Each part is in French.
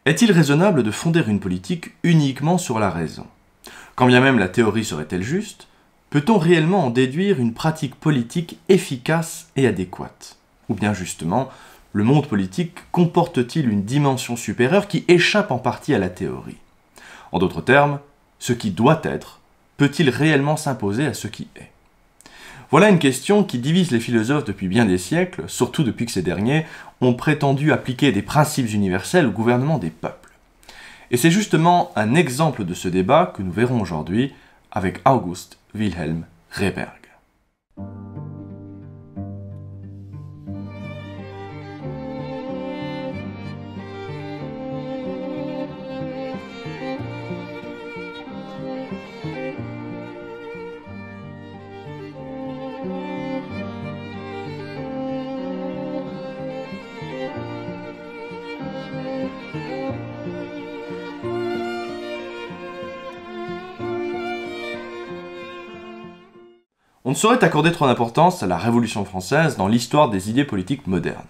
Est-il raisonnable de fonder une politique uniquement sur la raison? Quand bien même la théorie serait-elle juste, peut-on réellement en déduire une pratique politique efficace et adéquate? Ou bien justement, le monde politique comporte-t-il une dimension supérieure qui échappe en partie à la théorie? En d'autres termes, ce qui doit être peut-il réellement s'imposer à ce qui est? Voilà une question qui divise les philosophes depuis bien des siècles, surtout depuis que ces derniers ont prétendu appliquer des principes universels au gouvernement des peuples. Et c'est justement un exemple de ce débat que nous verrons aujourd'hui avec August Wilhelm Rehberg. On ne saurait accorder trop d'importance à la Révolution française dans l'histoire des idées politiques modernes.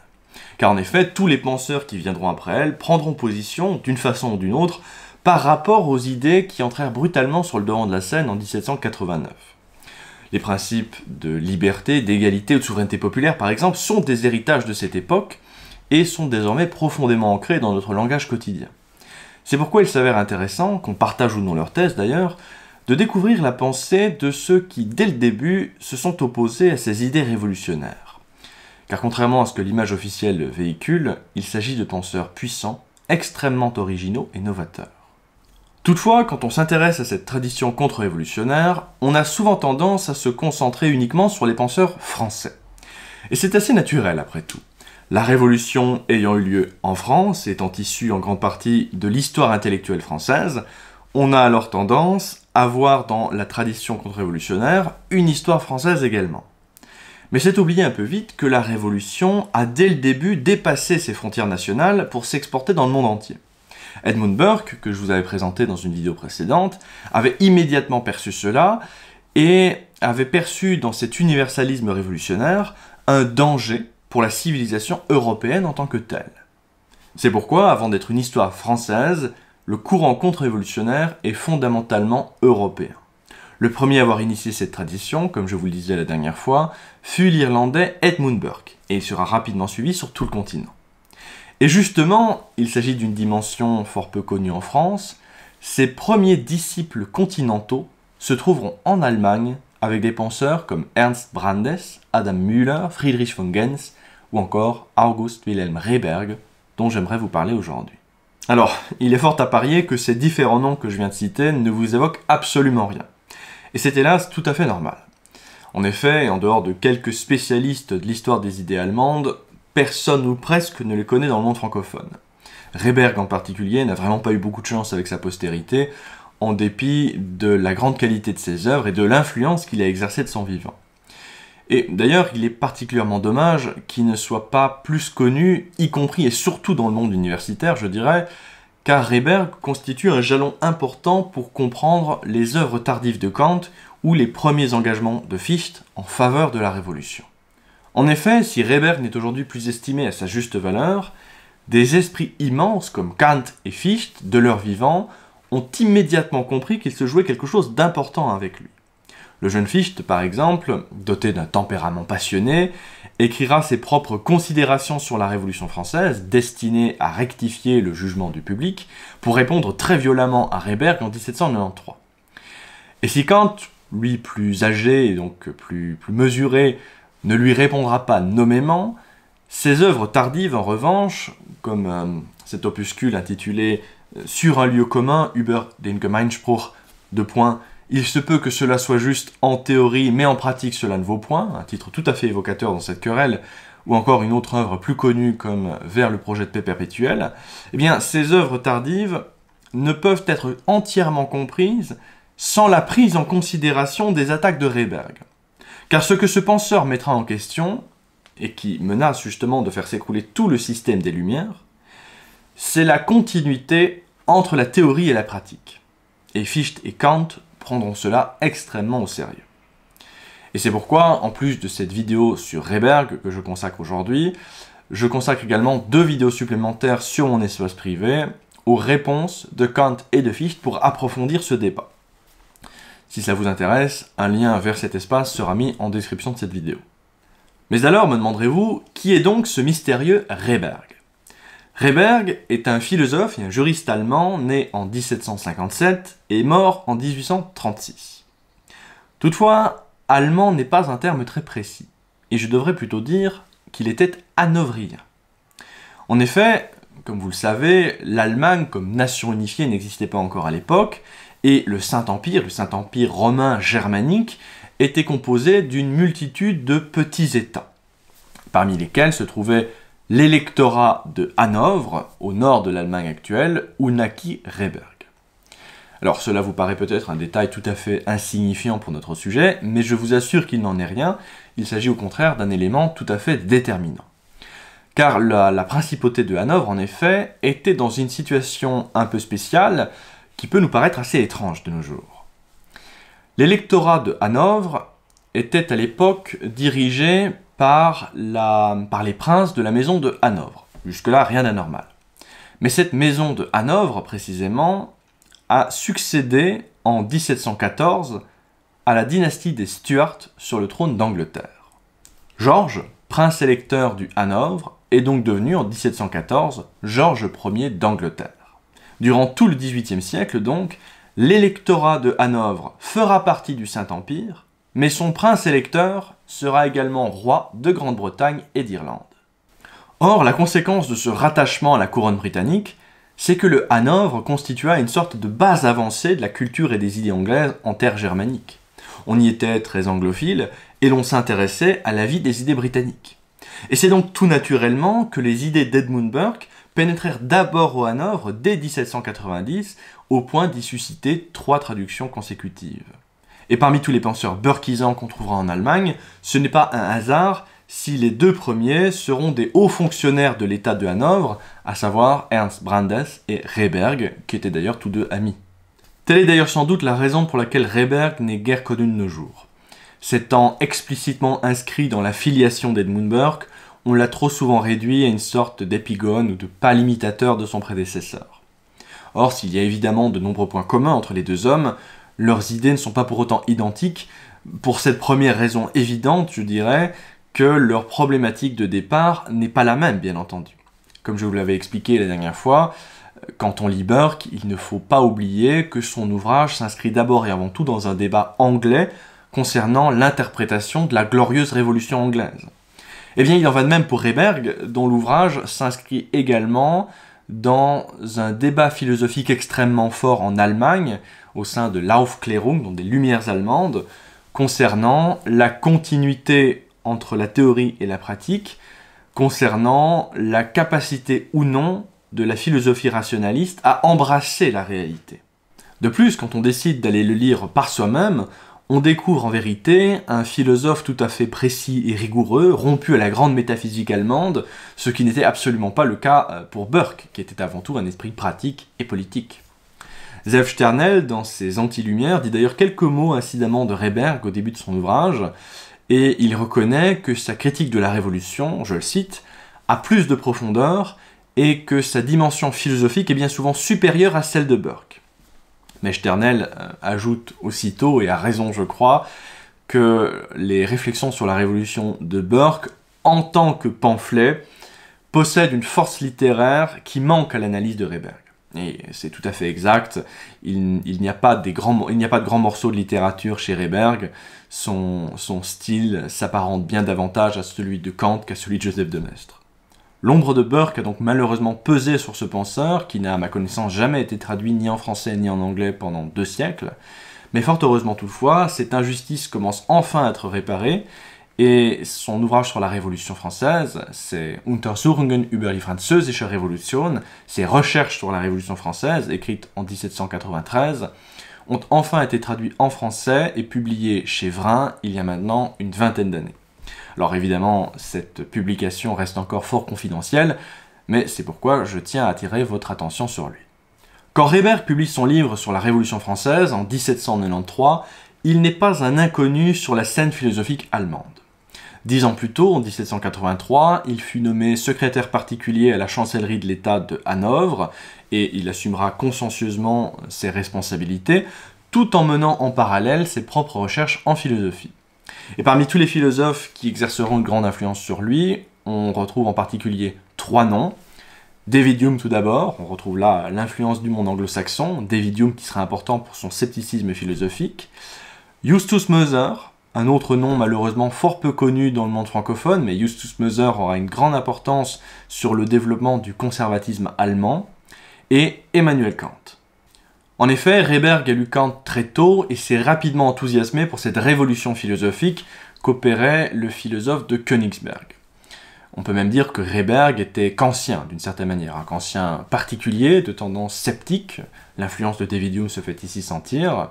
Car en effet, tous les penseurs qui viendront après elle prendront position, d'une façon ou d'une autre, par rapport aux idées qui entrèrent brutalement sur le devant de la scène en 1789. Les principes de liberté, d'égalité ou de souveraineté populaire, par exemple, sont des héritages de cette époque et sont désormais profondément ancrés dans notre langage quotidien. C'est pourquoi il s'avère intéressant, qu'on partage ou non leur thèse d'ailleurs, de découvrir la pensée de ceux qui, dès le début, se sont opposés à ces idées révolutionnaires. Car contrairement à ce que l'image officielle véhicule, il s'agit de penseurs puissants, extrêmement originaux et novateurs. Toutefois, quand on s'intéresse à cette tradition contre-révolutionnaire, on a souvent tendance à se concentrer uniquement sur les penseurs français. Et c'est assez naturel après tout. La Révolution ayant eu lieu en France, étant issue en grande partie de l'histoire intellectuelle française, on a alors tendance à voir dans la tradition contre-révolutionnaire une histoire française également. Mais c'est oublier un peu vite que la Révolution a dès le début dépassé ses frontières nationales pour s'exporter dans le monde entier. Edmund Burke, que je vous avais présenté dans une vidéo précédente, avait immédiatement perçu cela et avait perçu dans cet universalisme révolutionnaire un danger pour la civilisation européenne en tant que telle. C'est pourquoi, avant d'être une histoire française, le courant contre-révolutionnaire est fondamentalement européen. Le premier à avoir initié cette tradition, comme je vous le disais la dernière fois, fut l'Irlandais Edmund Burke, et il sera rapidement suivi sur tout le continent. Et justement, il s'agit d'une dimension fort peu connue en France, ses premiers disciples continentaux se trouveront en Allemagne avec des penseurs comme Ernst Brandes, Adam Müller, Friedrich von Gens ou encore August Wilhelm Rehberg, dont j'aimerais vous parler aujourd'hui. Alors, il est fort à parier que ces différents noms que je viens de citer ne vous évoquent absolument rien. Et c'est hélas tout à fait normal. En effet, et en dehors de quelques spécialistes de l'histoire des idées allemandes, personne ou presque ne les connaît dans le monde francophone. Rehberg en particulier n'a vraiment pas eu beaucoup de chance avec sa postérité, en dépit de la grande qualité de ses œuvres et de l'influence qu'il a exercée de son vivant. Et d'ailleurs, il est particulièrement dommage qu'il ne soit pas plus connu, y compris et surtout dans le monde universitaire, je dirais, car Rehberg constitue un jalon important pour comprendre les œuvres tardives de Kant ou les premiers engagements de Fichte en faveur de la Révolution. En effet, si Rehberg n'est aujourd'hui plus estimé à sa juste valeur, des esprits immenses comme Kant et Fichte, de leur vivant, ont immédiatement compris qu'il se jouait quelque chose d'important avec lui. Le jeune Fichte, par exemple, doté d'un tempérament passionné, écrira ses propres considérations sur la Révolution française, destinées à rectifier le jugement du public, pour répondre très violemment à Rehberg en 1793. Et si Kant, lui plus âgé et donc plus mesuré, ne lui répondra pas nommément, ses œuvres tardives, en revanche, comme cet opuscule intitulé « Sur un lieu commun, über den Gemeinspruch », il se peut que cela soit juste en théorie, mais en pratique cela ne vaut point, un titre tout à fait évocateur dans cette querelle, ou encore une autre œuvre plus connue comme Vers le projet de paix perpétuelle, eh bien ces œuvres tardives ne peuvent être entièrement comprises sans la prise en considération des attaques de Rehberg. Car ce que ce penseur mettra en question, et qui menace justement de faire s'écrouler tout le système des Lumières, c'est la continuité entre la théorie et la pratique. Et Fichte et Kant prendront cela extrêmement au sérieux. Et c'est pourquoi, en plus de cette vidéo sur Rehberg que je consacre aujourd'hui, je consacre également 2 vidéos supplémentaires sur mon espace privé aux réponses de Kant et de Fichte pour approfondir ce débat. Si ça vous intéresse, un lien vers cet espace sera mis en description de cette vidéo. Mais alors, me demanderez-vous, qui est donc ce mystérieux Rehberg? Rehberg est un philosophe et un juriste allemand né en 1757 et mort en 1836. Toutefois, allemand n'est pas un terme très précis, et je devrais plutôt dire qu'il était hanovrien. En effet, comme vous le savez, l'Allemagne comme nation unifiée n'existait pas encore à l'époque, et le Saint-Empire romain germanique, était composé d'une multitude de petits États, parmi lesquels se trouvait l'électorat de Hanovre, au nord de l'Allemagne actuelle, où naquit Rehberg. Alors cela vous paraît peut-être un détail tout à fait insignifiant pour notre sujet, mais je vous assure qu'il n'en est rien, il s'agit au contraire d'un élément tout à fait déterminant. Car la principauté de Hanovre, en effet, était dans une situation un peu spéciale, qui peut nous paraître assez étrange de nos jours. L'électorat de Hanovre était à l'époque dirigé par les princes de la maison de Hanovre. Jusque-là, rien d'anormal. Mais cette maison de Hanovre, précisément, a succédé en 1714 à la dynastie des Stuarts sur le trône d'Angleterre. George, prince électeur du Hanovre, est donc devenu en 1714 George Ier d'Angleterre. Durant tout le XVIIIe siècle, donc, l'électorat de Hanovre fera partie du Saint-Empire, mais son prince électeur sera également roi de Grande-Bretagne et d'Irlande. Or, la conséquence de ce rattachement à la couronne britannique, c'est que le Hanovre constitua une sorte de base avancée de la culture et des idées anglaises en terre germanique. On y était très anglophile, et l'on s'intéressait à la vie des idées britanniques. Et c'est donc tout naturellement que les idées d'Edmund Burke pénétrèrent d'abord au Hanovre dès 1790, au point d'y susciter 3 traductions consécutives. Et parmi tous les penseurs burkisants qu'on trouvera en Allemagne, ce n'est pas un hasard si les 2 premiers seront des hauts fonctionnaires de l'État de Hanovre, à savoir Ernst Brandes et Rehberg, qui étaient d'ailleurs tous deux amis. Telle est d'ailleurs sans doute la raison pour laquelle Rehberg n'est guère connu de nos jours. S'étant explicitement inscrit dans la filiation d'Edmund Burke, on l'a trop souvent réduit à une sorte d'épigone ou de pâle imitateur de son prédécesseur. Or, s'il y a évidemment de nombreux points communs entre les 2 hommes, leurs idées ne sont pas pour autant identiques, pour cette première raison évidente, je dirais, que leur problématique de départ n'est pas la même, bien entendu. Comme je vous l'avais expliqué la dernière fois, quand on lit Burke, il ne faut pas oublier que son ouvrage s'inscrit d'abord et avant tout dans un débat anglais concernant l'interprétation de la glorieuse révolution anglaise. Eh bien, il en va de même pour Rehberg, dont l'ouvrage s'inscrit également dans un débat philosophique extrêmement fort en Allemagne, au sein de l'Aufklärung, donc des Lumières allemandes, concernant la continuité entre la théorie et la pratique, concernant la capacité ou non de la philosophie rationaliste à embrasser la réalité. De plus, quand on décide d'aller le lire par soi-même, on découvre en vérité un philosophe tout à fait précis et rigoureux, rompu à la grande métaphysique allemande, ce qui n'était absolument pas le cas pour Burke, qui était avant tout un esprit pratique et politique. Zef Sternel, dans ses Anti-Lumières, dit d'ailleurs quelques mots incidemment de Rehberg au début de son ouvrage, et il reconnaît que sa critique de la Révolution, je le cite, a plus de profondeur et que sa dimension philosophique est bien souvent supérieure à celle de Burke. Mais Sternel ajoute aussitôt, et à raison je crois, que les réflexions sur la Révolution de Burke, en tant que pamphlet, possèdent une force littéraire qui manque à l'analyse de Rehberg. Et c'est tout à fait exact, il n'y a pas de grands morceaux de littérature chez Rehberg, son style s'apparente bien davantage à celui de Kant qu'à celui de Joseph de Maistre. L'ombre de Burke a donc malheureusement pesé sur ce penseur, qui n'a à ma connaissance jamais été traduit ni en français ni en anglais pendant 2 siècles, mais fort heureusement toutefois, cette injustice commence enfin à être réparée, et son ouvrage sur la Révolution française, c'est Untersuchungen über die französische Revolution, ses recherches sur la Révolution française, écrites en 1793, ont enfin été traduits en français et publiés chez Vrin il y a maintenant une 20aine d'années. Alors évidemment, cette publication reste encore fort confidentielle, mais c'est pourquoi je tiens à attirer votre attention sur lui. Quand Rehberg publie son livre sur la Révolution française en 1793, il n'est pas un inconnu sur la scène philosophique allemande. 10 ans plus tôt, en 1783, il fut nommé secrétaire particulier à la chancellerie de l'État de Hanovre, et il assumera consciencieusement ses responsabilités, tout en menant en parallèle ses propres recherches en philosophie. Et parmi tous les philosophes qui exerceront une grande influence sur lui, on retrouve en particulier 3 noms. David Hume tout d'abord, on retrouve là l'influence du monde anglo-saxon, David Hume qui sera important pour son scepticisme philosophique. Justus Moser, un autre nom malheureusement fort peu connu dans le monde francophone, mais Justus Moser aura une grande importance sur le développement du conservatisme allemand, et Emmanuel Kant. En effet, Reberg a lu Kant très tôt et s'est rapidement enthousiasmé pour cette révolution philosophique qu'opérait le philosophe de Königsberg. On peut même dire que Reberg était kantien d'une certaine manière, un kantien particulier de tendance sceptique, l'influence de David Hume se fait ici sentir,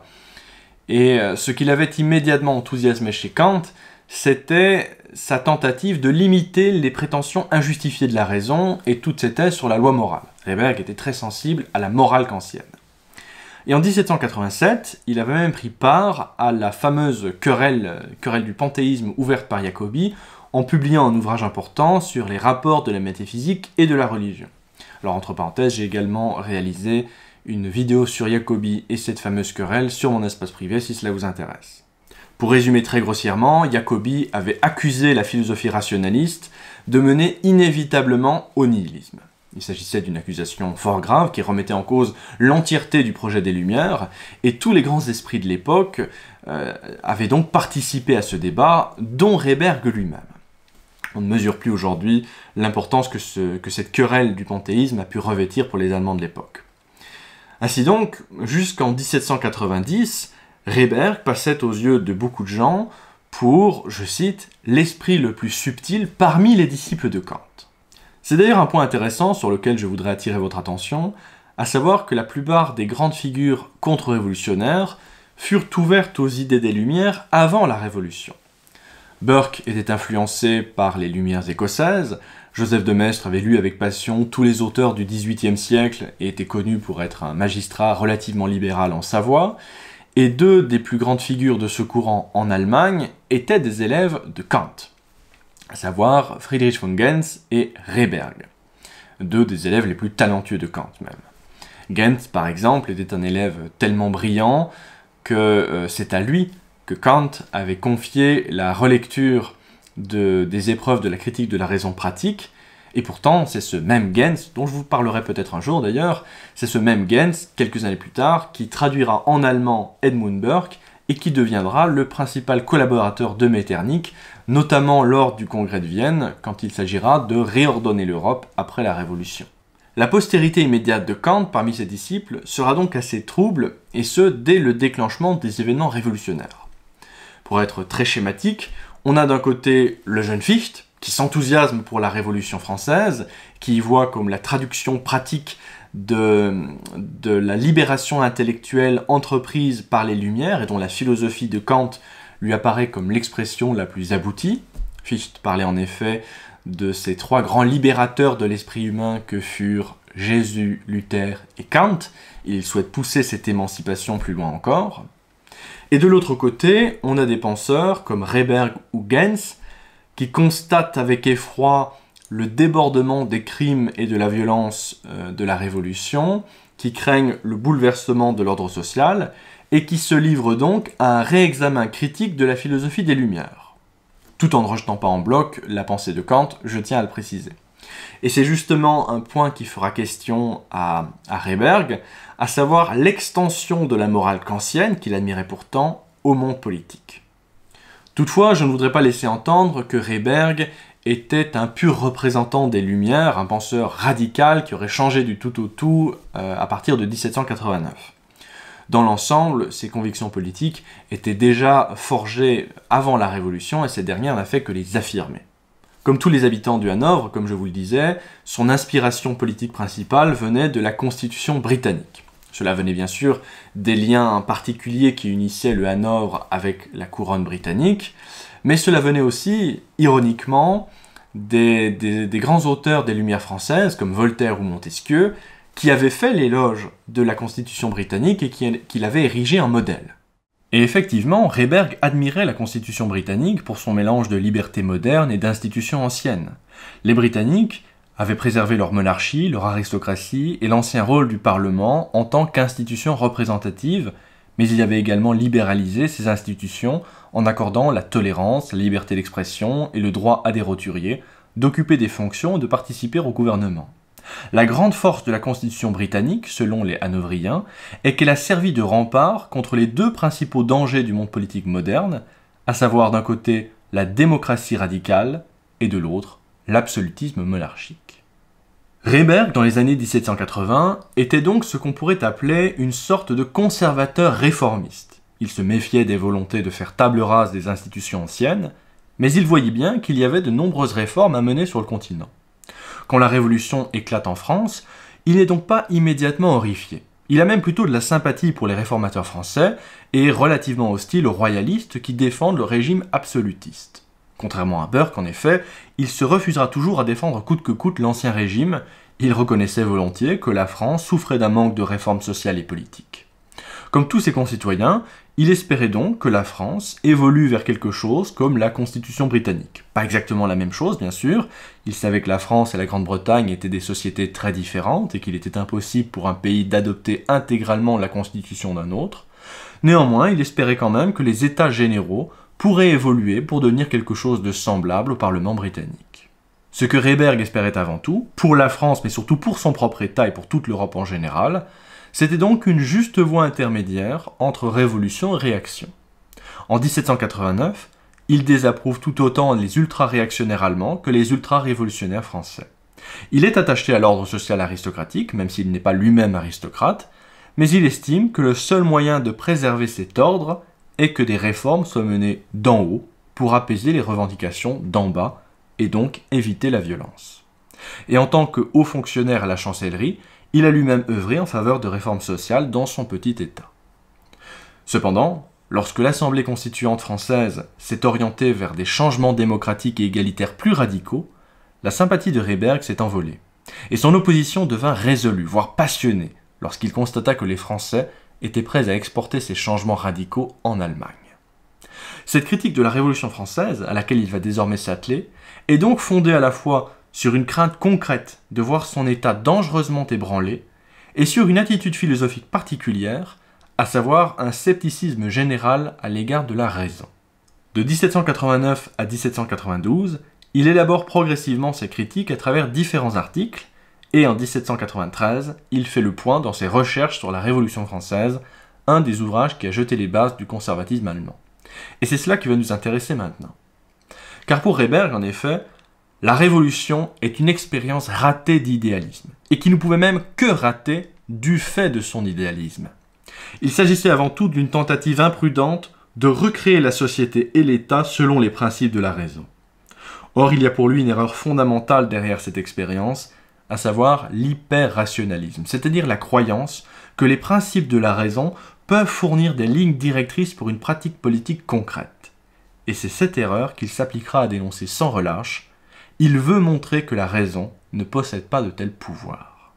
et ce qui l'avait immédiatement enthousiasmé chez Kant, c'était sa tentative de limiter les prétentions injustifiées de la raison, et tout c'était sur la loi morale. Reberg était très sensible à la morale kantienne. Et en 1787, il avait même pris part à la fameuse querelle du panthéisme ouverte par Jacobi, en publiant un ouvrage important sur les rapports de la métaphysique et de la religion. Alors entre parenthèses, j'ai également réalisé une vidéo sur Jacobi et cette fameuse querelle sur mon espace privé si cela vous intéresse. Pour résumer très grossièrement, Jacobi avait accusé la philosophie rationaliste de mener inévitablement au nihilisme. Il s'agissait d'une accusation fort grave qui remettait en cause l'entièreté du projet des Lumières, et tous les grands esprits de l'époque avaient donc participé à ce débat, dont Reberg lui-même. On ne mesure plus aujourd'hui l'importance que cette querelle du panthéisme a pu revêtir pour les Allemands de l'époque. Ainsi donc, jusqu'en 1790, Reberg passait aux yeux de beaucoup de gens pour, je cite, « l'esprit le plus subtil parmi les disciples de Kant ». C'est d'ailleurs un point intéressant sur lequel je voudrais attirer votre attention, à savoir que la plupart des grandes figures contre-révolutionnaires furent ouvertes aux idées des Lumières avant la Révolution. Burke était influencé par les Lumières écossaises, Joseph de Maistre avait lu avec passion tous les auteurs du XVIIIe siècle et était connu pour être un magistrat relativement libéral en Savoie, et 2 des plus grandes figures de ce courant en Allemagne étaient des élèves de Kant, à savoir Friedrich von Gentz et Reberg, 2 des élèves les plus talentueux de Kant même. Gentz, par exemple, était un élève tellement brillant que c'est à lui que Kant avait confié la relecture des épreuves de la critique de la raison pratique, et pourtant c'est ce même Gentz, dont je vous parlerai peut-être un jour d'ailleurs, c'est ce même Gentz, quelques années plus tard, qui traduira en allemand Edmund Burke, et qui deviendra le principal collaborateur de Metternich, notamment lors du congrès de Vienne, quand il s'agira de réordonner l'Europe après la Révolution. La postérité immédiate de Kant parmi ses disciples sera donc assez trouble, et ce, dès le déclenchement des événements révolutionnaires. Pour être très schématique, on a d'un côté le jeune Fichte, qui s'enthousiasme pour la Révolution française, qui y voit comme la traduction pratique de la libération intellectuelle entreprise par les Lumières, et dont la philosophie de Kant lui apparaît comme l'expression la plus aboutie. Fichte parlait en effet de ces 3 grands libérateurs de l'esprit humain que furent Jésus, Luther et Kant. Il souhaite pousser cette émancipation plus loin encore. Et de l'autre côté, on a des penseurs comme Reberg ou Gentz qui constatent avec effroi le débordement des crimes et de la violence de la Révolution, qui craignent le bouleversement de l'ordre social et qui se livrent donc à un réexamen critique de la philosophie des Lumières. Tout en ne rejetant pas en bloc la pensée de Kant, je tiens à le préciser. Et c'est justement un point qui fera question à Reberg, à savoir l'extension de la morale kantienne, qu'il admirait pourtant, au monde politique. Toutefois, je ne voudrais pas laisser entendre que Reberg était un pur représentant des Lumières, un penseur radical qui aurait changé du tout au tout à partir de 1789. Dans l'ensemble, ses convictions politiques étaient déjà forgées avant la Révolution et cette dernière n'a fait que les affirmer. Comme tous les habitants du Hanovre, comme je vous le disais, son inspiration politique principale venait de la Constitution britannique. Cela venait bien sûr des liens particuliers qui unissaient le Hanovre avec la couronne britannique, mais cela venait aussi, ironiquement, des grands auteurs des Lumières françaises, comme Voltaire ou Montesquieu, qui avaient fait l'éloge de la Constitution britannique et qui l'avaient érigée en modèle. Et effectivement, Rehberg admirait la Constitution britannique pour son mélange de liberté moderne et d'institutions anciennes. Les Britanniques avaient préservé leur monarchie, leur aristocratie et l'ancien rôle du Parlement en tant qu'institution représentative, mais il avait également libéralisé ces institutions en accordant la tolérance, la liberté d'expression et le droit à des roturiers d'occuper des fonctions et de participer au gouvernement. La grande force de la Constitution britannique, selon les Hanovriens, est qu'elle a servi de rempart contre les deux principaux dangers du monde politique moderne, à savoir d'un côté la démocratie radicale et de l'autre l'absolutisme monarchique. Rehberg, dans les années 1780, était donc ce qu'on pourrait appeler une sorte de conservateur réformiste. Il se méfiait des volontés de faire table rase des institutions anciennes, mais il voyait bien qu'il y avait de nombreuses réformes à mener sur le continent. Quand la Révolution éclate en France, il n'est donc pas immédiatement horrifié. Il a même plutôt de la sympathie pour les réformateurs français et est relativement hostile aux royalistes qui défendent le régime absolutiste. Contrairement à Burke, en effet, il se refusera toujours à défendre coûte que coûte l'ancien régime. Il reconnaissait volontiers que la France souffrait d'un manque de réformes sociales et politiques. Comme tous ses concitoyens, il espérait donc que la France évolue vers quelque chose comme la Constitution britannique. Pas exactement la même chose, bien sûr. Il savait que la France et la Grande-Bretagne étaient des sociétés très différentes et qu'il était impossible pour un pays d'adopter intégralement la Constitution d'un autre. Néanmoins, il espérait quand même que les États généraux pourraient évoluer pour devenir quelque chose de semblable au Parlement britannique. Ce que Rehberg espérait avant tout, pour la France mais surtout pour son propre État et pour toute l'Europe en général, c'était donc une juste voie intermédiaire entre révolution et réaction. En 1789, il désapprouve tout autant les ultra-réactionnaires allemands que les ultra-révolutionnaires français. Il est attaché à l'ordre social aristocratique, même s'il n'est pas lui-même aristocrate, mais il estime que le seul moyen de préserver cet ordre est que des réformes soient menées d'en haut pour apaiser les revendications d'en bas et donc éviter la violence. Et en tant que haut fonctionnaire à la chancellerie, il a lui-même œuvré en faveur de réformes sociales dans son petit État. Cependant, lorsque l'Assemblée constituante française s'est orientée vers des changements démocratiques et égalitaires plus radicaux, la sympathie de Rehberg s'est envolée, et son opposition devint résolue, voire passionnée, lorsqu'il constata que les Français étaient prêts à exporter ces changements radicaux en Allemagne. Cette critique de la Révolution française, à laquelle il va désormais s'atteler, est donc fondée à la fois sur une crainte concrète de voir son État dangereusement ébranlé, et sur une attitude philosophique particulière, à savoir un scepticisme général à l'égard de la raison. De 1789 à 1792, il élabore progressivement ses critiques à travers différents articles, et en 1793, il fait le point dans ses recherches sur la Révolution française, un des ouvrages qui a jeté les bases du conservatisme allemand. Et c'est cela qui va nous intéresser maintenant. Car pour Rehberg, en effet, la Révolution est une expérience ratée d'idéalisme, et qui ne pouvait même que rater du fait de son idéalisme. Il s'agissait avant tout d'une tentative imprudente de recréer la société et l'État selon les principes de la raison. Or, il y a pour lui une erreur fondamentale derrière cette expérience, à savoir l'hyper-rationalisme, c'est-à-dire la croyance que les principes de la raison peuvent fournir des lignes directrices pour une pratique politique concrète. Et c'est cette erreur qu'il s'appliquera à dénoncer sans relâche. Il veut montrer que la raison ne possède pas de tel pouvoir.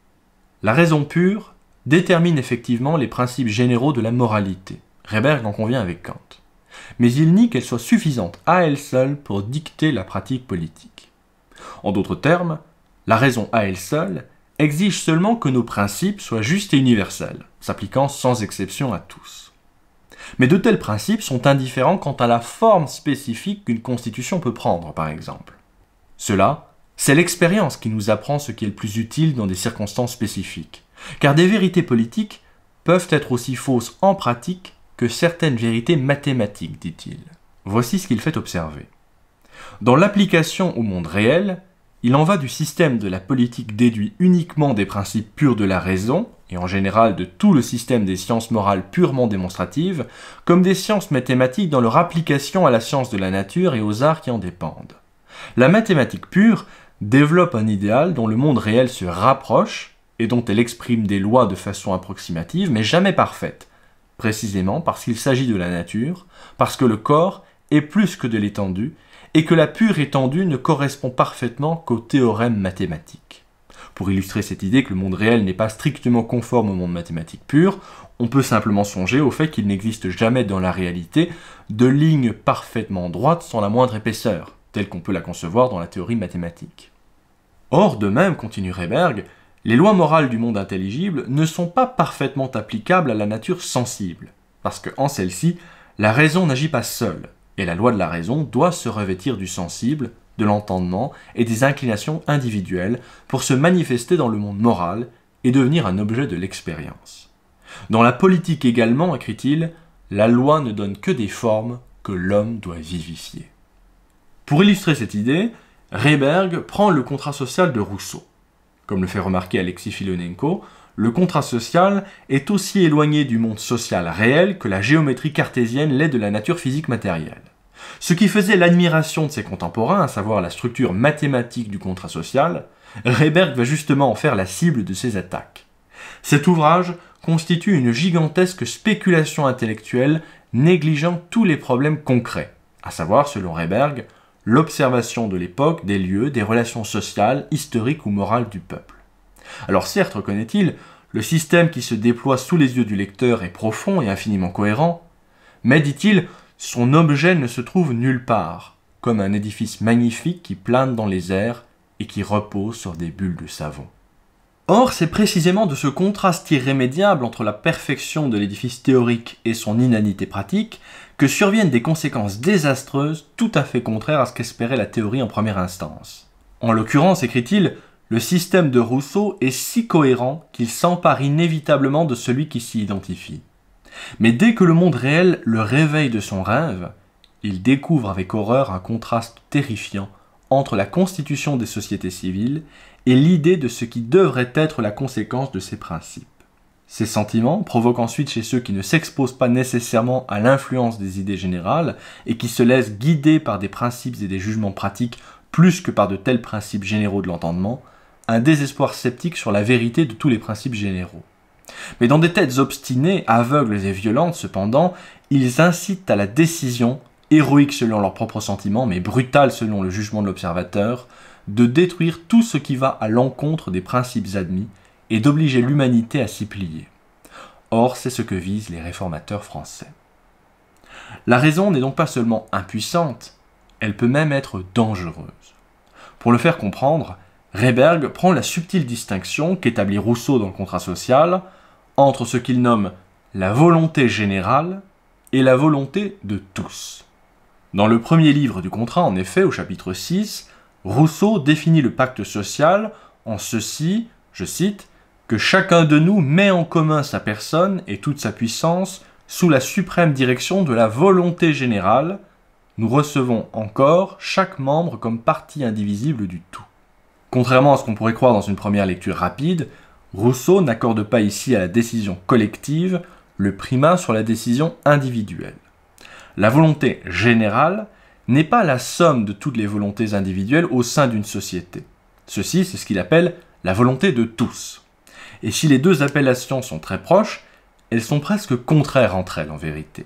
La raison pure détermine effectivement les principes généraux de la moralité. Rehberg en convient avec Kant. Mais il nie qu'elle soit suffisante à elle seule pour dicter la pratique politique. En d'autres termes, la raison à elle seule exige seulement que nos principes soient justes et universels, s'appliquant sans exception à tous. Mais de tels principes sont indifférents quant à la forme spécifique qu'une constitution peut prendre, par exemple. Cela, c'est l'expérience qui nous apprend ce qui est le plus utile dans des circonstances spécifiques. Car des vérités politiques peuvent être aussi fausses en pratique que certaines vérités mathématiques, dit-il. Voici ce qu'il fait observer. Dans l'application au monde réel, il en va du système de la politique déduit uniquement des principes purs de la raison, et en général de tout le système des sciences morales purement démonstratives, comme des sciences mathématiques dans leur application à la science de la nature et aux arts qui en dépendent. La mathématique pure développe un idéal dont le monde réel se rapproche et dont elle exprime des lois de façon approximative mais jamais parfaite, précisément parce qu'il s'agit de la nature, parce que le corps est plus que de l'étendue et que la pure étendue ne correspond parfaitement qu'au théorème mathématique. Pour illustrer cette idée que le monde réel n'est pas strictement conforme au monde mathématique pur, on peut simplement songer au fait qu'il n'existe jamais dans la réalité de ligne parfaitement droite sans la moindre épaisseur, telle qu'on peut la concevoir dans la théorie mathématique. Or, de même, continue Reyberg, les lois morales du monde intelligible ne sont pas parfaitement applicables à la nature sensible, parce qu'en celle-ci, la raison n'agit pas seule, et la loi de la raison doit se revêtir du sensible, de l'entendement et des inclinations individuelles pour se manifester dans le monde moral et devenir un objet de l'expérience. Dans la politique également, écrit-il, la loi ne donne que des formes que l'homme doit vivifier. Pour illustrer cette idée, Reyberg prend le contrat social de Rousseau. Comme le fait remarquer Alexis Filonenko, le contrat social est aussi éloigné du monde social réel que la géométrie cartésienne l'est de la nature physique matérielle. Ce qui faisait l'admiration de ses contemporains, à savoir la structure mathématique du contrat social, Reyberg va justement en faire la cible de ses attaques. Cet ouvrage constitue une gigantesque spéculation intellectuelle négligeant tous les problèmes concrets, à savoir, selon Reyberg, l'observation de l'époque, des lieux, des relations sociales, historiques ou morales du peuple. Alors certes, reconnaît-il, le système qui se déploie sous les yeux du lecteur est profond et infiniment cohérent, mais, dit-il, son objet ne se trouve nulle part, comme un édifice magnifique qui plane dans les airs et qui repose sur des bulles de savon. Or, c'est précisément de ce contraste irrémédiable entre la perfection de l'édifice théorique et son inanité pratique que surviennent des conséquences désastreuses tout à fait contraires à ce qu'espérait la théorie en première instance. En l'occurrence, écrit-il, le système de Rousseau est si cohérent qu'il s'empare inévitablement de celui qui s'y identifie. Mais dès que le monde réel le réveille de son rêve, il découvre avec horreur un contraste terrifiant entre la constitution des sociétés civiles et l'idée de ce qui devrait être la conséquence de ces principes. Ces sentiments provoquent ensuite chez ceux qui ne s'exposent pas nécessairement à l'influence des idées générales et qui se laissent guider par des principes et des jugements pratiques plus que par de tels principes généraux de l'entendement, un désespoir sceptique sur la vérité de tous les principes généraux. Mais dans des têtes obstinées, aveugles et violentes cependant, ils incitent à la décision, héroïque selon leurs propres sentiments, mais brutale selon le jugement de l'observateur, de détruire tout ce qui va à l'encontre des principes admis et d'obliger l'humanité à s'y plier. Or, c'est ce que visent les réformateurs français. La raison n'est donc pas seulement impuissante, elle peut même être dangereuse. Pour le faire comprendre, Reyberg prend la subtile distinction qu'établit Rousseau dans le contrat social entre ce qu'il nomme la volonté générale et la volonté de tous. Dans le premier livre du contrat, en effet, au chapitre 6, Rousseau définit le pacte social en ceci, je cite, « que chacun de nous met en commun sa personne et toute sa puissance sous la suprême direction de la volonté générale. Nous recevons encore chaque membre comme partie indivisible du tout. » Contrairement à ce qu'on pourrait croire dans une première lecture rapide, Rousseau n'accorde pas ici à la décision collective le primat sur la décision individuelle. La volonté générale n'est pas la somme de toutes les volontés individuelles au sein d'une société. Ceci, c'est ce qu'il appelle la volonté de tous. Et si les deux appellations sont très proches, elles sont presque contraires entre elles en vérité.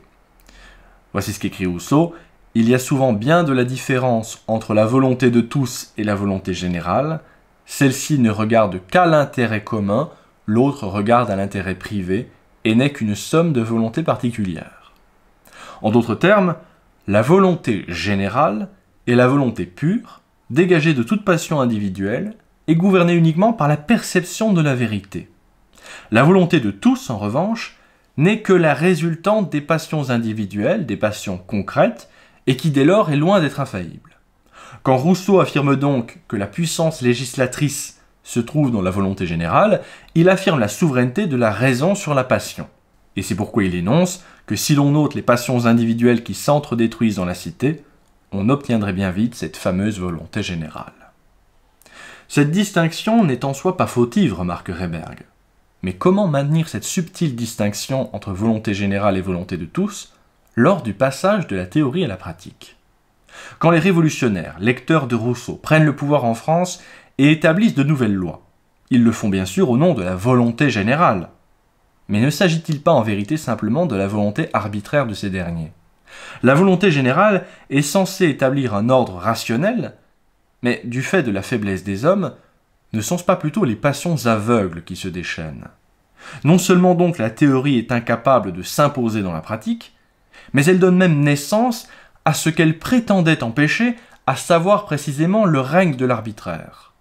Voici ce qu'écrit Rousseau. Il y a souvent bien de la différence entre la volonté de tous et la volonté générale. Celle-ci ne regarde qu'à l'intérêt commun, l'autre regarde à l'intérêt privé et n'est qu'une somme de volontés particulières. En d'autres termes, la volonté générale est la volonté pure, dégagée de toute passion individuelle et gouvernée uniquement par la perception de la vérité. La volonté de tous, en revanche, n'est que la résultante des passions individuelles, des passions concrètes, et qui dès lors est loin d'être infaillible. Quand Rousseau affirme donc que la puissance législatrice se trouve dans la volonté générale, il affirme la souveraineté de la raison sur la passion. Et c'est pourquoi il énonce que si l'on note les passions individuelles qui s'entre-détruisent dans la cité, on obtiendrait bien vite cette fameuse volonté générale. Cette distinction n'est en soi pas fautive, remarque Reyberg. Mais comment maintenir cette subtile distinction entre volonté générale et volonté de tous lors du passage de la théorie à la pratique? Quand les révolutionnaires, lecteurs de Rousseau, prennent le pouvoir en France et établissent de nouvelles lois, ils le font bien sûr au nom de la volonté générale. Mais ne s'agit-il pas en vérité simplement de la volonté arbitraire de ces derniers? La volonté générale est censée établir un ordre rationnel, mais du fait de la faiblesse des hommes, Ne sont-ce pas plutôt les passions aveugles qui se déchaînent? Non seulement donc la théorie est incapable de s'imposer dans la pratique, mais elle donne même naissance à ce qu'elle prétendait empêcher, à savoir précisément le règne de l'arbitraire.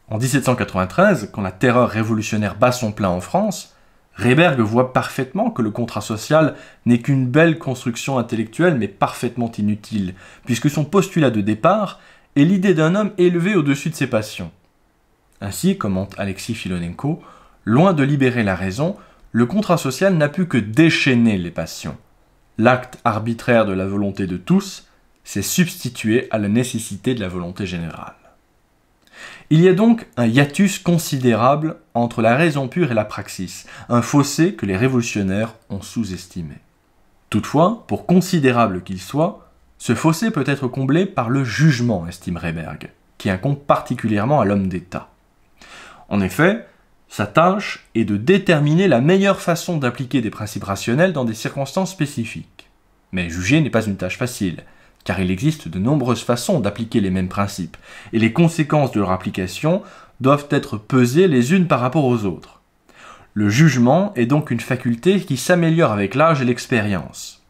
En 1793, quand la terreur révolutionnaire bat son plein en France, Rehberg voit parfaitement que le contrat social n'est qu'une belle construction intellectuelle mais parfaitement inutile, puisque son postulat de départ est l'idée d'un homme élevé au-dessus de ses passions. Ainsi, commente Alexis Filonenko, loin de libérer la raison, le contrat social n'a pu que déchaîner les passions. L'acte arbitraire de la volonté de tous s'est substitué à la nécessité de la volonté générale. Il y a donc un hiatus considérable entre la raison pure et la praxis, un fossé que les révolutionnaires ont sous-estimé. Toutefois, pour considérable qu'il soit, ce fossé peut être comblé par le jugement, estime Rehberg, qui incombe particulièrement à l'homme d'État. En effet, sa tâche est de déterminer la meilleure façon d'appliquer des principes rationnels dans des circonstances spécifiques. Mais juger n'est pas une tâche facile, car il existe de nombreuses façons d'appliquer les mêmes principes, et les conséquences de leur application doivent être pesées les unes par rapport aux autres. Le jugement est donc une faculté qui s'améliore avec l'âge et l'expérience.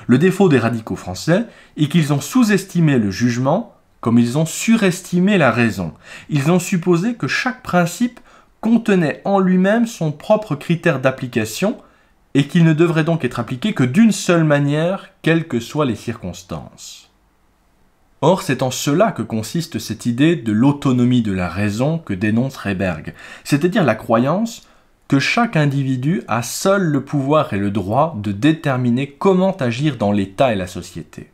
Le défaut des radicaux français est qu'ils ont sous-estimé le jugement comme ils ont surestimé la raison. Ils ont supposé que chaque principe contenait en lui-même son propre critère d'application et qu'il ne devrait donc être appliqué que d'une seule manière, quelles que soient les circonstances. Or, c'est en cela que consiste cette idée de l'autonomie de la raison que dénonce Rehberg, c'est-à-dire la croyance que chaque individu a seul le pouvoir et le droit de déterminer comment agir dans l'État et la société.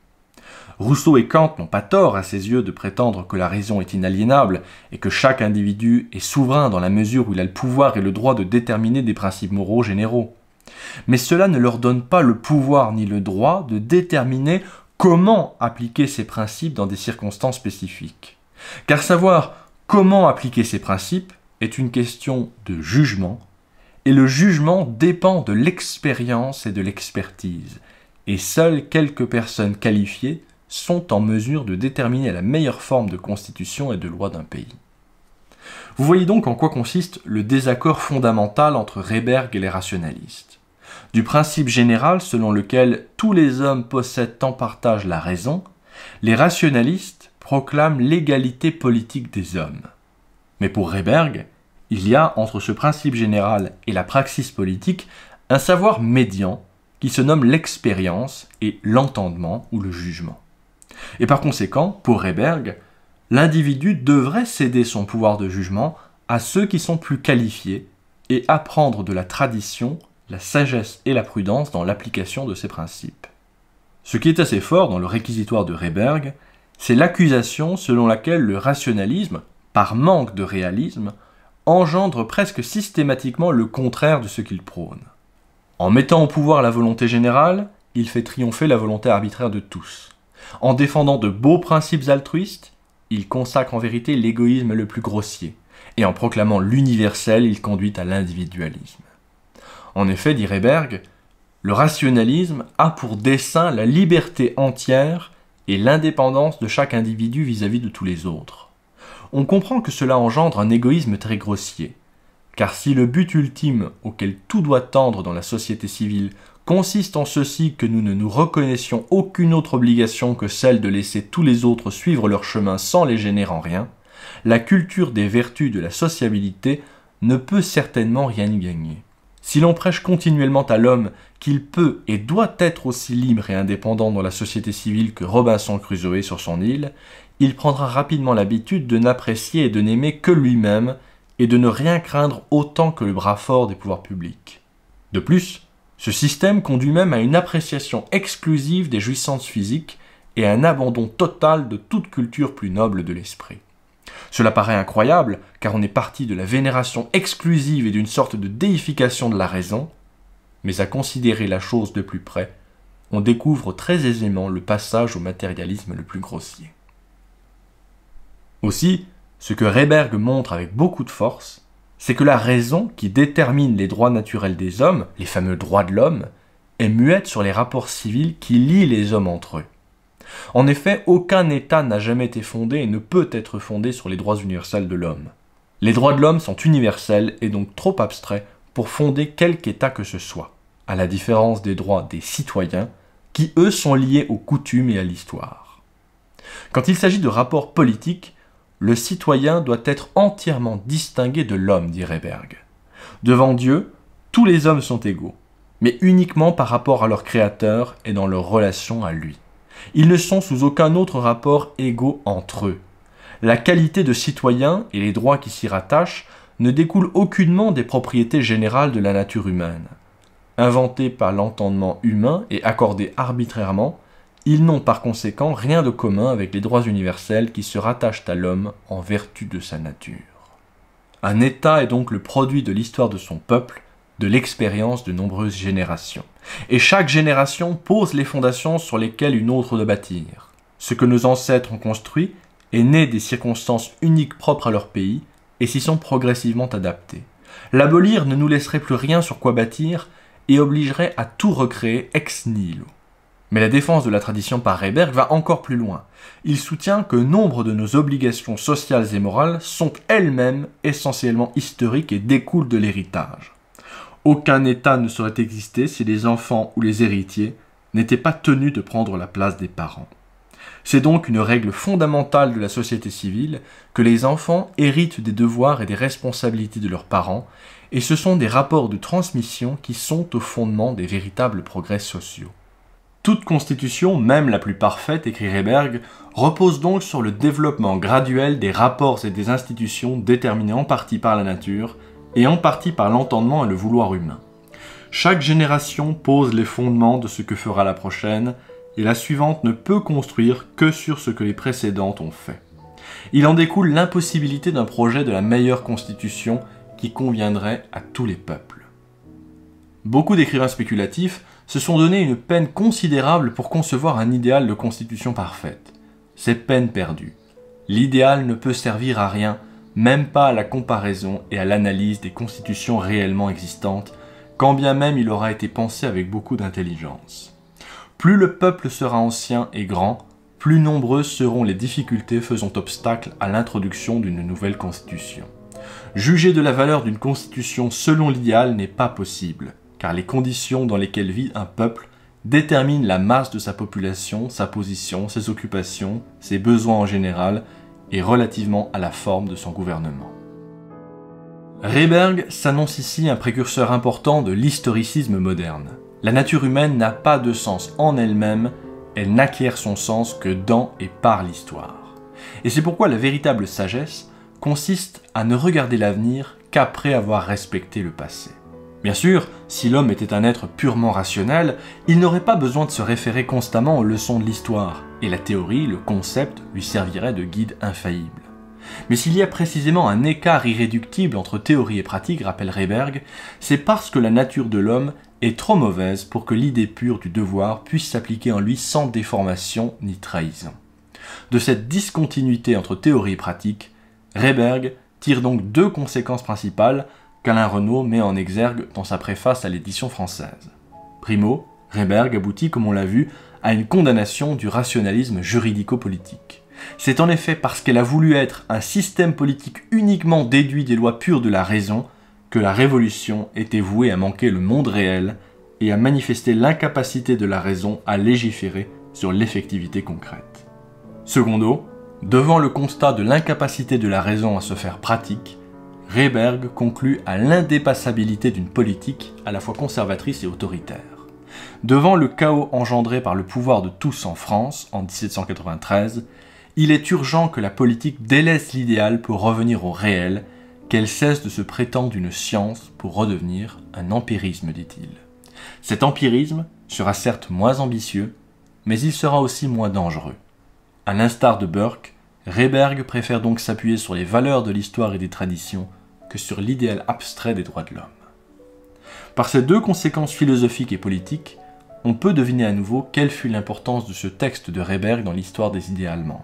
Rousseau et Kant n'ont pas tort à ses yeux de prétendre que la raison est inaliénable et que chaque individu est souverain dans la mesure où il a le pouvoir et le droit de déterminer des principes moraux généraux. Mais cela ne leur donne pas le pouvoir ni le droit de déterminer comment appliquer ces principes dans des circonstances spécifiques. Car savoir comment appliquer ces principes est une question de jugement, et le jugement dépend de l'expérience et de l'expertise, et seules quelques personnes qualifiées sont en mesure de déterminer la meilleure forme de constitution et de loi d'un pays. Vous voyez donc en quoi consiste le désaccord fondamental entre Rehberg et les rationalistes. Du principe général selon lequel tous les hommes possèdent en partage la raison, les rationalistes proclament l'égalité politique des hommes. Mais pour Rehberg, il y a entre ce principe général et la praxis politique un savoir médian qui se nomme l'expérience et l'entendement ou le jugement. Et par conséquent, pour Rehberg, l'individu devrait céder son pouvoir de jugement à ceux qui sont plus qualifiés et apprendre de la tradition, la sagesse et la prudence dans l'application de ces principes. Ce qui est assez fort dans le réquisitoire de Rehberg, c'est l'accusation selon laquelle le rationalisme, par manque de réalisme, engendre presque systématiquement le contraire de ce qu'il prône. En mettant au pouvoir la volonté générale, il fait triompher la volonté arbitraire de tous. En défendant de beaux principes altruistes, il consacre en vérité l'égoïsme le plus grossier, et en proclamant l'universel, il conduit à l'individualisme. En effet, dit Rehberg, le rationalisme a pour dessein la liberté entière et l'indépendance de chaque individu vis-à-vis de tous les autres. On comprend que cela engendre un égoïsme très grossier, car si le but ultime auquel tout doit tendre dans la société civile consiste en ceci que nous ne nous reconnaissions aucune autre obligation que celle de laisser tous les autres suivre leur chemin sans les gêner en rien, la culture des vertus de la sociabilité ne peut certainement rien y gagner. Si l'on prêche continuellement à l'homme qu'il peut et doit être aussi libre et indépendant dans la société civile que Robinson Crusoe sur son île, il prendra rapidement l'habitude de n'apprécier et de n'aimer que lui-même et de ne rien craindre autant que le bras fort des pouvoirs publics. De plus, ce système conduit même à une appréciation exclusive des jouissances physiques et à un abandon total de toute culture plus noble de l'esprit. Cela paraît incroyable, car on est parti de la vénération exclusive et d'une sorte de déification de la raison, mais à considérer la chose de plus près, on découvre très aisément le passage au matérialisme le plus grossier. Aussi, ce que Rehberg montre avec beaucoup de force, c'est que la raison qui détermine les droits naturels des hommes, les fameux droits de l'homme, est muette sur les rapports civils qui lient les hommes entre eux. En effet, aucun État n'a jamais été fondé et ne peut être fondé sur les droits universels de l'homme. Les droits de l'homme sont universels et donc trop abstraits pour fonder quelque État que ce soit, à la différence des droits des citoyens, qui eux sont liés aux coutumes et à l'histoire. Quand il s'agit de rapports politiques, le citoyen doit être entièrement distingué de l'homme, dit Rehberg. Devant Dieu, tous les hommes sont égaux, mais uniquement par rapport à leur Créateur et dans leur relation à lui. Ils ne sont sous aucun autre rapport égaux entre eux. La qualité de citoyen et les droits qui s'y rattachent ne découlent aucunement des propriétés générales de la nature humaine. Inventés par l'entendement humain et accordés arbitrairement, ils n'ont par conséquent rien de commun avec les droits universels qui se rattachent à l'homme en vertu de sa nature. Un État est donc le produit de l'histoire de son peuple, de l'expérience de nombreuses générations. Et chaque génération pose les fondations sur lesquelles une autre doit bâtir. Ce que nos ancêtres ont construit est né des circonstances uniques propres à leur pays et s'y sont progressivement adaptés. L'abolir ne nous laisserait plus rien sur quoi bâtir et obligerait à tout recréer ex nihilo. Mais la défense de la tradition par Rehberg va encore plus loin. Il soutient que nombre de nos obligations sociales et morales sont elles-mêmes essentiellement historiques et découlent de l'héritage. Aucun État ne saurait exister si les enfants ou les héritiers n'étaient pas tenus de prendre la place des parents. C'est donc une règle fondamentale de la société civile que les enfants héritent des devoirs et des responsabilités de leurs parents, et ce sont des rapports de transmission qui sont au fondement des véritables progrès sociaux. Toute constitution, même la plus parfaite, écrit Rehberg, repose donc sur le développement graduel des rapports et des institutions déterminés en partie par la nature et en partie par l'entendement et le vouloir humain. Chaque génération pose les fondements de ce que fera la prochaine, et la suivante ne peut construire que sur ce que les précédentes ont fait. Il en découle l'impossibilité d'un projet de la meilleure constitution qui conviendrait à tous les peuples. Beaucoup d'écrivains spéculatifs se sont donné une peine considérable pour concevoir un idéal de constitution parfaite. C'est peine perdue. L'idéal ne peut servir à rien, même pas à la comparaison et à l'analyse des constitutions réellement existantes, quand bien même il aura été pensé avec beaucoup d'intelligence. Plus le peuple sera ancien et grand, plus nombreuses seront les difficultés faisant obstacle à l'introduction d'une nouvelle constitution. Juger de la valeur d'une constitution selon l'idéal n'est pas possible, car les conditions dans lesquelles vit un peuple déterminent la masse de sa population, sa position, ses occupations, ses besoins en général, et relativement à la forme de son gouvernement. Rehberg s'annonce ici un précurseur important de l'historicisme moderne. La nature humaine n'a pas de sens en elle-même, elle n'acquiert son sens que dans et par l'histoire. Et c'est pourquoi la véritable sagesse consiste à ne regarder l'avenir qu'après avoir respecté le passé. Bien sûr, si l'homme était un être purement rationnel, il n'aurait pas besoin de se référer constamment aux leçons de l'histoire, et la théorie, le concept, lui servirait de guide infaillible. Mais s'il y a précisément un écart irréductible entre théorie et pratique, rappelle Rehberg, c'est parce que la nature de l'homme est trop mauvaise pour que l'idée pure du devoir puisse s'appliquer en lui sans déformation ni trahison. De cette discontinuité entre théorie et pratique, Rehberg tire donc deux conséquences principales qu'Alain Renaud met en exergue dans sa préface à l'édition française. Primo, Rehberg aboutit, comme on l'a vu, à une condamnation du rationalisme juridico-politique. C'est en effet parce qu'elle a voulu être un système politique uniquement déduit des lois pures de la raison que la Révolution était vouée à manquer le monde réel et à manifester l'incapacité de la raison à légiférer sur l'effectivité concrète. Secondo, devant le constat de l'incapacité de la raison à se faire pratique, Rehberg conclut à l'indépassabilité d'une politique à la fois conservatrice et autoritaire. Devant le chaos engendré par le pouvoir de tous en France en 1793, il est urgent que la politique délaisse l'idéal pour revenir au réel, qu'elle cesse de se prétendre une science pour redevenir un empirisme, dit-il. Cet empirisme sera certes moins ambitieux, mais il sera aussi moins dangereux. À l'instar de Burke, Rehberg préfère donc s'appuyer sur les valeurs de l'histoire et des traditions que sur l'idéal abstrait des droits de l'homme. Par ces deux conséquences philosophiques et politiques, on peut deviner à nouveau quelle fut l'importance de ce texte de Rehberg dans l'histoire des idées allemandes.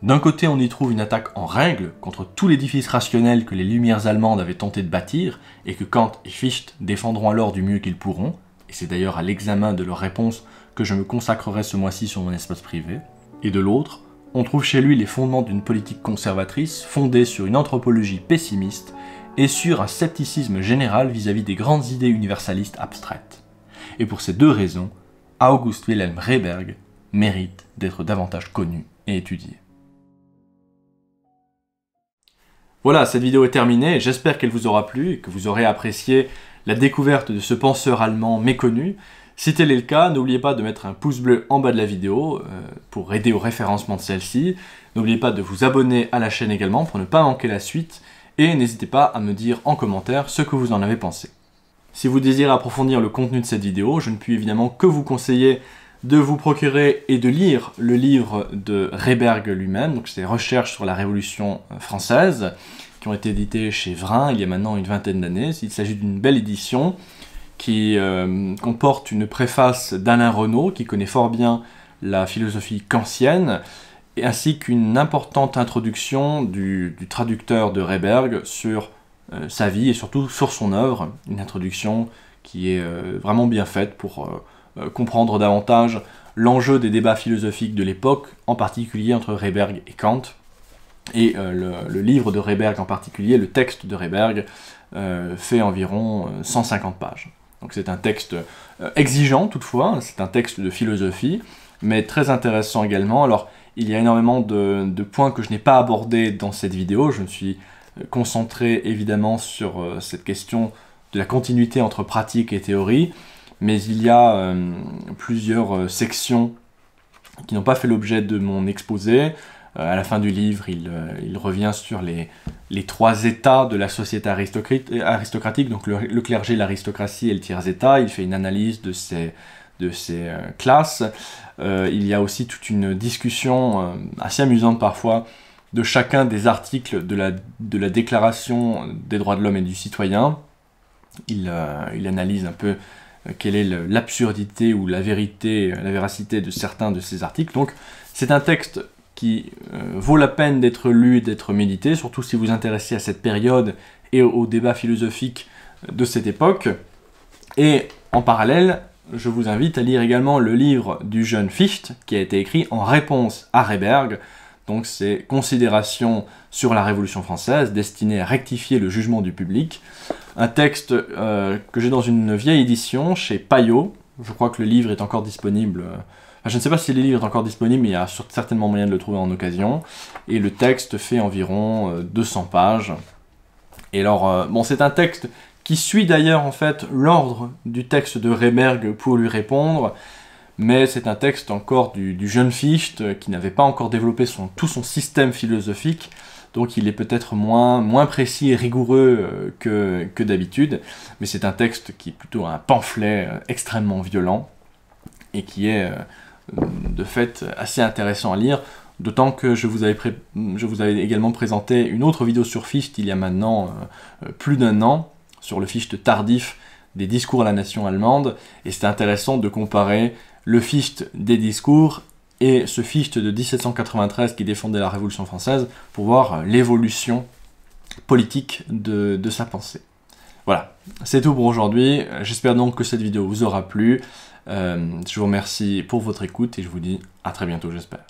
D'un côté, on y trouve une attaque en règle contre tout l'édifice rationnel que les Lumières allemandes avaient tenté de bâtir et que Kant et Fichte défendront alors du mieux qu'ils pourront, et c'est d'ailleurs à l'examen de leurs réponses que je me consacrerai ce mois-ci sur mon espace privé. Et de l'autre, on trouve chez lui les fondements d'une politique conservatrice fondée sur une anthropologie pessimiste et sur un scepticisme général vis-à-vis des grandes idées universalistes abstraites. Et pour ces deux raisons, August Wilhelm Rehberg mérite d'être davantage connu et étudié. Voilà, cette vidéo est terminée, j'espère qu'elle vous aura plu et que vous aurez apprécié la découverte de ce penseur allemand méconnu. Si tel est le cas, n'oubliez pas de mettre un pouce bleu en bas de la vidéo pour aider au référencement de celle-ci. N'oubliez pas de vous abonner à la chaîne également pour ne pas manquer la suite. Et n'hésitez pas à me dire en commentaire ce que vous en avez pensé. Si vous désirez approfondir le contenu de cette vidéo, je ne puis évidemment que vous conseiller de vous procurer et de lire le livre de Rehberg lui-même, donc c'est Recherches sur la Révolution française, qui ont été édités chez Vrin il y a maintenant une vingtaine d'années. Il s'agit d'une belle édition qui comporte une préface d'Alain Renaud, qui connaît fort bien la philosophie kantienne, ainsi qu'une importante introduction du traducteur de Rehberg sur sa vie et surtout sur son œuvre, une introduction qui est vraiment bien faite pour comprendre davantage l'enjeu des débats philosophiques de l'époque, en particulier entre Rehberg et Kant, et le livre de Rehberg en particulier, le texte de Rehberg, fait environ 150 pages. Donc c'est un texte exigeant toutefois, c'est un texte de philosophie, mais très intéressant également. Alors il y a énormément de points que je n'ai pas abordés dans cette vidéo, je me suis concentré évidemment sur cette question de la continuité entre pratique et théorie, mais il y a plusieurs sections qui n'ont pas fait l'objet de mon exposé. À la fin du livre, il revient sur les trois états de la société aristocratique, donc le clergé, l'aristocratie et le tiers-état. Il fait une analyse de ces classes. Il y a aussi toute une discussion assez amusante parfois de chacun des articles de la Déclaration des droits de l'homme et du citoyen. Il analyse un peu quelle est l'absurdité ou la vérité, la véracité de certains de ces articles. Donc c'est un texte qui vaut la peine d'être lu et d'être médité, surtout si vous vous intéressez à cette période et au débat philosophique de cette époque. Et en parallèle, je vous invite à lire également le livre du jeune Fichte, qui a été écrit en réponse à Rehberg. Donc c'est Considérations sur la Révolution française, destiné à rectifier le jugement du public. Un texte que j'ai dans une vieille édition chez Payot. Je crois que le livre est encore disponible. Je ne sais pas si le livre est encore disponible, mais il y a certainement moyen de le trouver en occasion. Et le texte fait environ 200 pages. Et alors, bon, c'est un texte qui suit d'ailleurs en fait l'ordre du texte de Rehberg pour lui répondre. Mais c'est un texte encore du jeune Fichte qui n'avait pas encore développé tout son système philosophique, donc il est peut-être moins précis et rigoureux que d'habitude, mais c'est un texte qui est plutôt un pamphlet extrêmement violent, et qui est de fait assez intéressant à lire, d'autant que je vous avais également présenté une autre vidéo sur Fichte il y a maintenant plus d'1 an, sur le Fichte tardif des discours à la nation allemande, et c'est intéressant de comparer le Fichte des discours et ce Fichte de 1793 qui défendait la Révolution française pour voir l'évolution politique de sa pensée. Voilà, c'est tout pour aujourd'hui. J'espère donc que cette vidéo vous aura plu. Je vous remercie pour votre écoute et je vous dis à très bientôt, j'espère.